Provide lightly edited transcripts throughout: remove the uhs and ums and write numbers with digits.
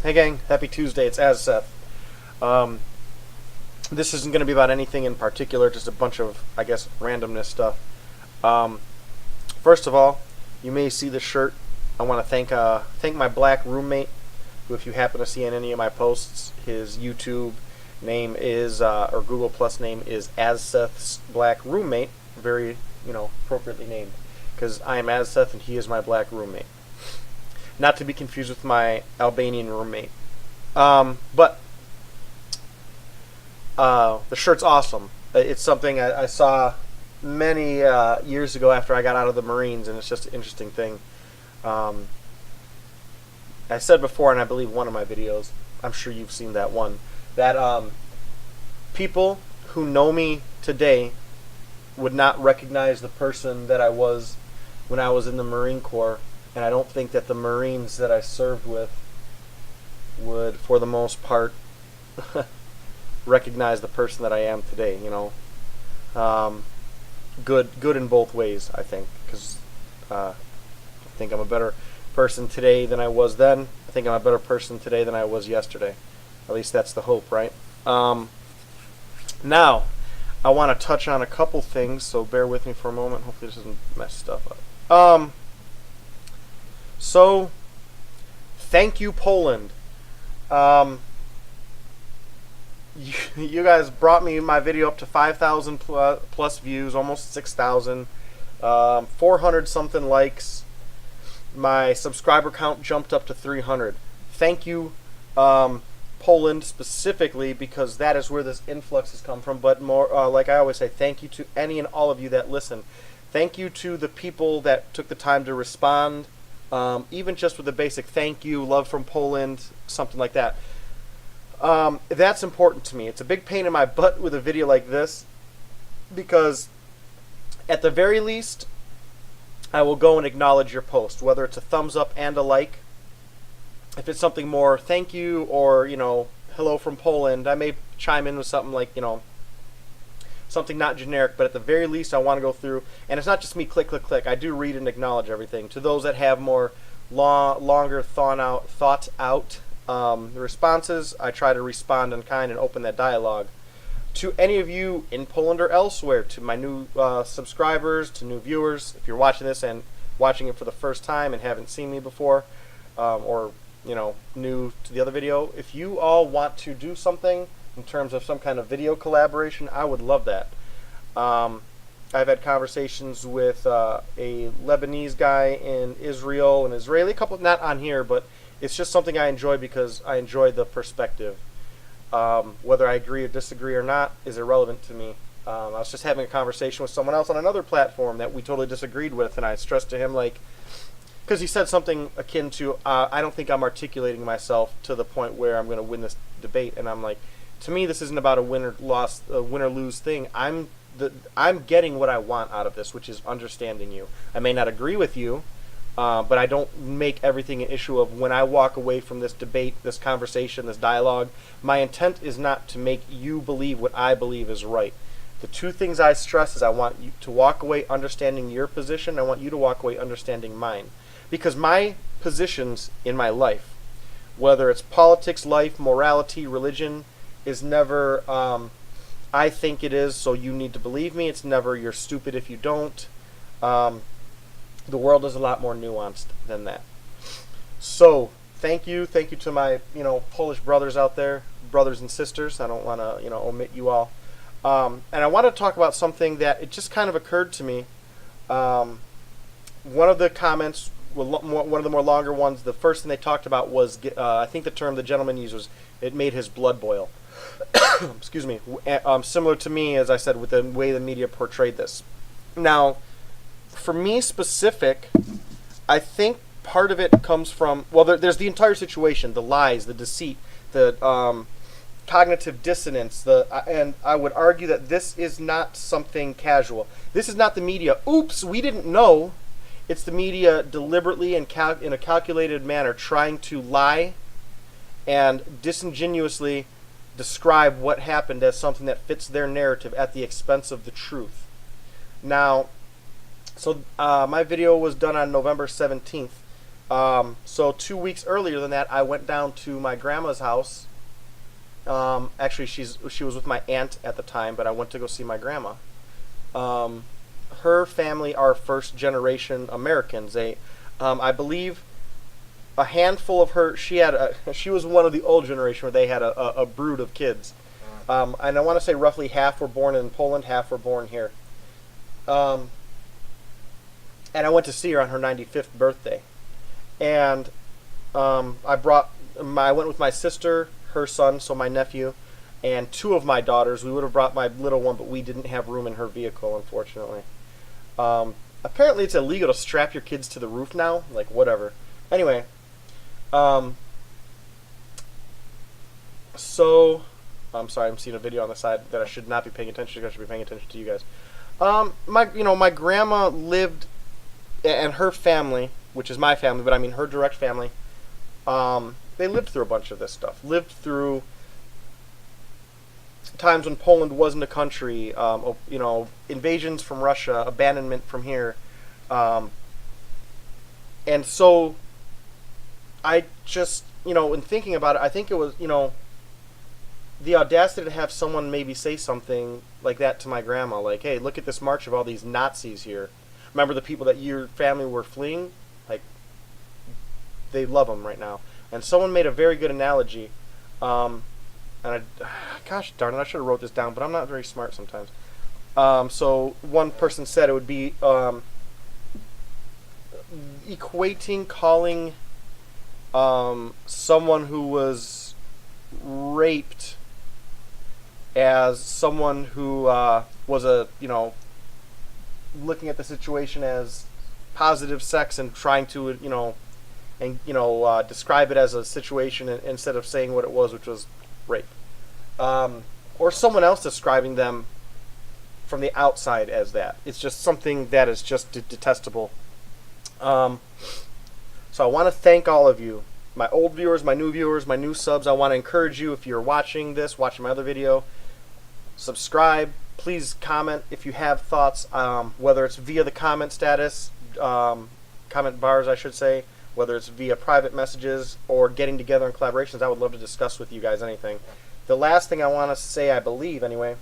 Hey gang, happy Tuesday. It's As Seth. This isn't going to be about anything in particular, just a bunch of, I guess, randomness stuff. First of all, you may see the shirt. I want to thank my black roommate, who, if you happen to see in any of my posts, his YouTube name is, or Google Plus name is As Seth's Black Roommate. Very, appropriately named, because I am As Seth and he is my black roommate. Not to be confused with my Albanian roommate. But the shirt's awesome. It's something I saw many years ago after I got out of the Marines, and it's just an interesting thing. I said before, and I believe one of my videos, I'm sure you've seen that one, that people who know me today would not recognize the person that I was when I was in the Marine Corps. And I don't think that the Marines that I served with would, for the most part, recognize the person that I am today. Good in both ways, I think, because I think I'm a better person today than I was then. I think I'm a better person today than I was yesterday. At least that's the hope, right? Now, I want to touch on a couple things, so bear with me for a moment. Hopefully this doesn't mess stuff up. So, thank you, Poland. You guys brought my video up to 5,000 plus views, almost 6,000, 400 something likes. My subscriber count jumped up to 300. Thank you, Poland specifically, because that is where this influx has come from. But more, like I always say, thank you to any and all of you that listen. Thank you to the people that took the time to respond. Even just with a basic thank you, love from Poland, something like that. That's important to me. It's a big pain in my butt with a video like this, because at the very least, I will go and acknowledge your post, whether it's a thumbs up and a like. If it's something more thank you or, hello from Poland, I may chime in with something like, something not generic, but at the very least I want to go through, and it's not just me click, click, click. I do read and acknowledge everything. To those that have more longer thought out responses, I try to respond in kind and open that dialogue. To any of you in Poland or elsewhere, to my new subscribers, to new viewers, if you're watching this and watching it for the first time and haven't seen me before, or new to the other video, if you all want to do something in terms of some kind of video collaboration, I would love that. I've had conversations with a Lebanese guy in Israel, an Israeli couple, not on here, but it's just something I enjoy because I enjoy the perspective. Whether I agree or disagree or not is irrelevant to me. I was just having a conversation with someone else on another platform that we totally disagreed with, and I stressed to him, because he said something akin to, I don't think I'm articulating myself to the point where I'm going to win this debate, and I'm like, to me, this isn't about a win or lose thing. I'm getting what I want out of this, which is understanding you. I may not agree with you, but I don't make everything an issue of when I walk away from this debate, this conversation, this dialogue. My intent is not to make you believe what I believe is right. The two things I stress is I want you to walk away understanding your position. I want you to walk away understanding mine. Because my positions in my life, whether it's politics, life, morality, religion, is never, I think it is, so you need to believe me. It's never, you're stupid if you don't. The world is a lot more nuanced than that. So, thank you to my, Polish brothers out there, brothers and sisters. I don't want to, omit you all. And I want to talk about something that it just kind of occurred to me. One of the comments, one of the more longer ones, the first thing they talked about was, I think the term the gentleman used was, it made his blood boil. Excuse me. Similar to me, as I said, with the way the media portrayed this. Now, for me specific, I think part of it comes from, well, there's the entire situation, the lies, the deceit, the cognitive dissonance, and I would argue that this is not something casual. This is not the media, oops, we didn't know. It's the media deliberately and in a calculated manner trying to lie and disingenuously describe what happened as something that fits their narrative at the expense of the truth. Now, so my video was done on November 17th. So 2 weeks earlier than that, I went down to my grandma's house. Actually, she was with my aunt at the time, but I went to go see my grandma. Um, Her family are first generation Americans. I believe a handful of her. She was one of the old generation where they had a brood of kids. And I want to say roughly half were born in Poland, half were born here. Um, and I went to see her on her 95th birthday. And I went with my sister, her son, so my nephew, and two of my daughters. We would have brought my little one, but we didn't have room in her vehicle, unfortunately. Apparently, it's illegal to strap your kids to the roof now. Like, whatever. Anyway, um, so I'm sorry, I'm seeing a video on the side that I should not be paying attention to. I should be paying attention to you guys. My grandma lived, and her family, which is my family, but I mean her direct family. They lived through a bunch of this stuff. Lived through times when Poland wasn't a country. Invasions from Russia, abandonment from here, and so I just, in thinking about it, I think it was, the audacity to have someone maybe say something like that to my grandma, like, "Hey, look at this march of all these Nazis here. Remember the people that your family were fleeing? Like, they love them right now." And someone made a very good analogy. Gosh darn it, I should have wrote this down, but I'm not very smart sometimes. So one person said it would be calling someone who was raped as someone who was looking at the situation as positive sex and trying to describe it as a situation instead of saying what it was, which was rape, or someone else describing them from the outside as that. It's just something that is just detestable. So I want to thank all of you, my old viewers, my new subs. I want to encourage you, if you're watching my other video, subscribe. Please comment if you have thoughts, whether it's via the comment bars, I should say, whether it's via private messages or getting together in collaborations. I would love to discuss with you guys anything. The last thing I want to say, I believe anyway,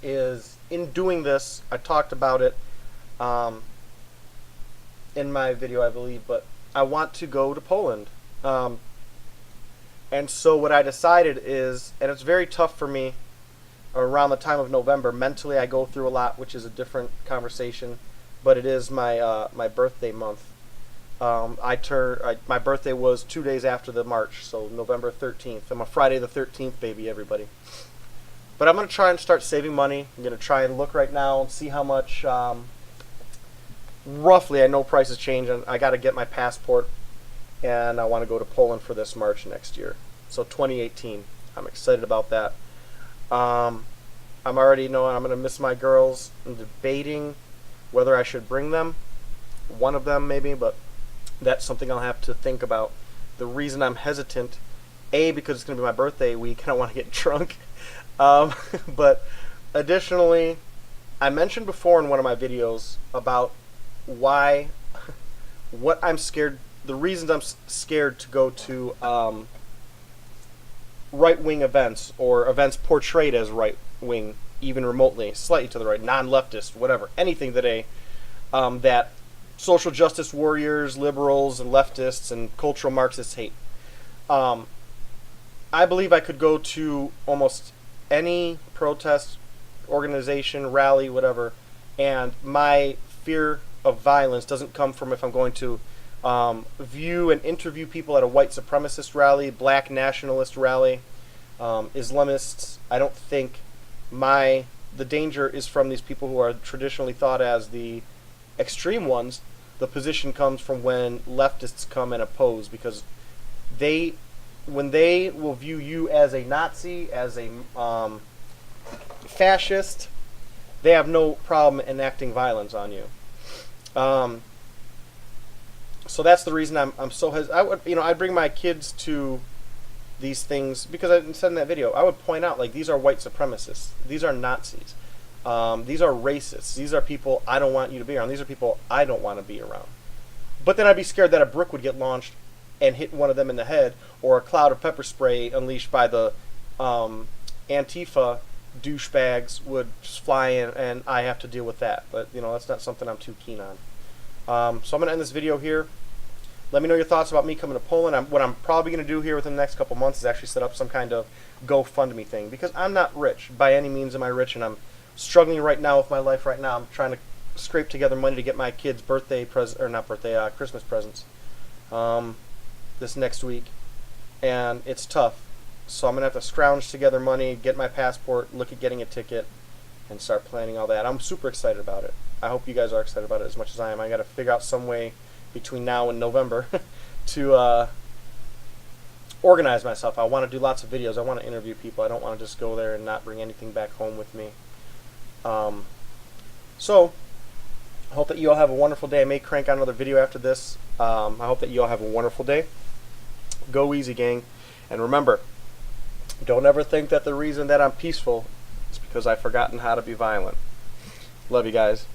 is in doing this, I talked about it in my video, I believe, but I want to go to Poland. And so what I decided is, and it's very tough for me around the time of November. Mentally, I go through a lot, which is a different conversation, but it is my birthday month. My birthday was 2 days after the march, so November 13th. I'm a Friday the 13th baby, everybody. But I'm going to try and start saving money. I'm going to try and look right now and see how much, roughly, I know prices change, and I got to get my passport, and I want to go to Poland for this march next year. So 2018. I'm excited about that. I'm already knowing I'm going to miss my girls. I'm debating whether I should bring them. One of them, maybe, but that's something I'll have to think about. The reason I'm hesitant, A, because it's going to be my birthday week and I want to get drunk. But additionally, I mentioned before in one of my videos about what I'm scared, the reasons I'm scared to go to right-wing events or events portrayed as right-wing, even remotely, slightly to the right, non-leftist, whatever, anything that that social justice warriors, liberals, and leftists and cultural Marxists hate. I believe I could go to almost any protest, organization, rally, whatever, and my fear of violence doesn't come from if I'm going to view and interview people at a white supremacist rally, black nationalist rally, Islamists. I don't think the danger is from these people who are traditionally thought as the extreme ones. The position comes from when leftists come and oppose, because when they will view you as a Nazi, as a fascist, they have no problem enacting violence on you. So that's the reason I'm so I'd bring my kids to these things, because I said in that video, I would point out, like, these are white supremacists, these are Nazis, these are racists, these are people I don't want you to be around, these are people I don't want to be around. But then I'd be scared that a brick would get launched and hit one of them in the head, or a cloud of pepper spray unleashed by the Antifa douchebags would just fly in, and I have to deal with that. But you know, that's not something I'm too keen on. So I'm going to end this video here. Let me know your thoughts about me coming to Poland. What I'm probably going to do here within the next couple months is actually set up some kind of GoFundMe thing, because I'm not rich. By any means am I rich, and I'm struggling right now with my life right now. I'm trying to scrape together money to get my kids' Christmas presents this next week, and it's tough. So I'm going to have to scrounge together money, get my passport, look at getting a ticket, and start planning all that. I'm super excited about it. I hope you guys are excited about it as much as I am. I got to figure out some way between now and November to organize myself. I want to do lots of videos. I want to interview people. I don't want to just go there and not bring anything back home with me. So I hope that you all have a wonderful day. I may crank out another video after this. I hope that you all have a wonderful day. Go easy, gang. And remember, don't ever think that the reason that I'm peaceful is because I've forgotten how to be violent. Love you guys.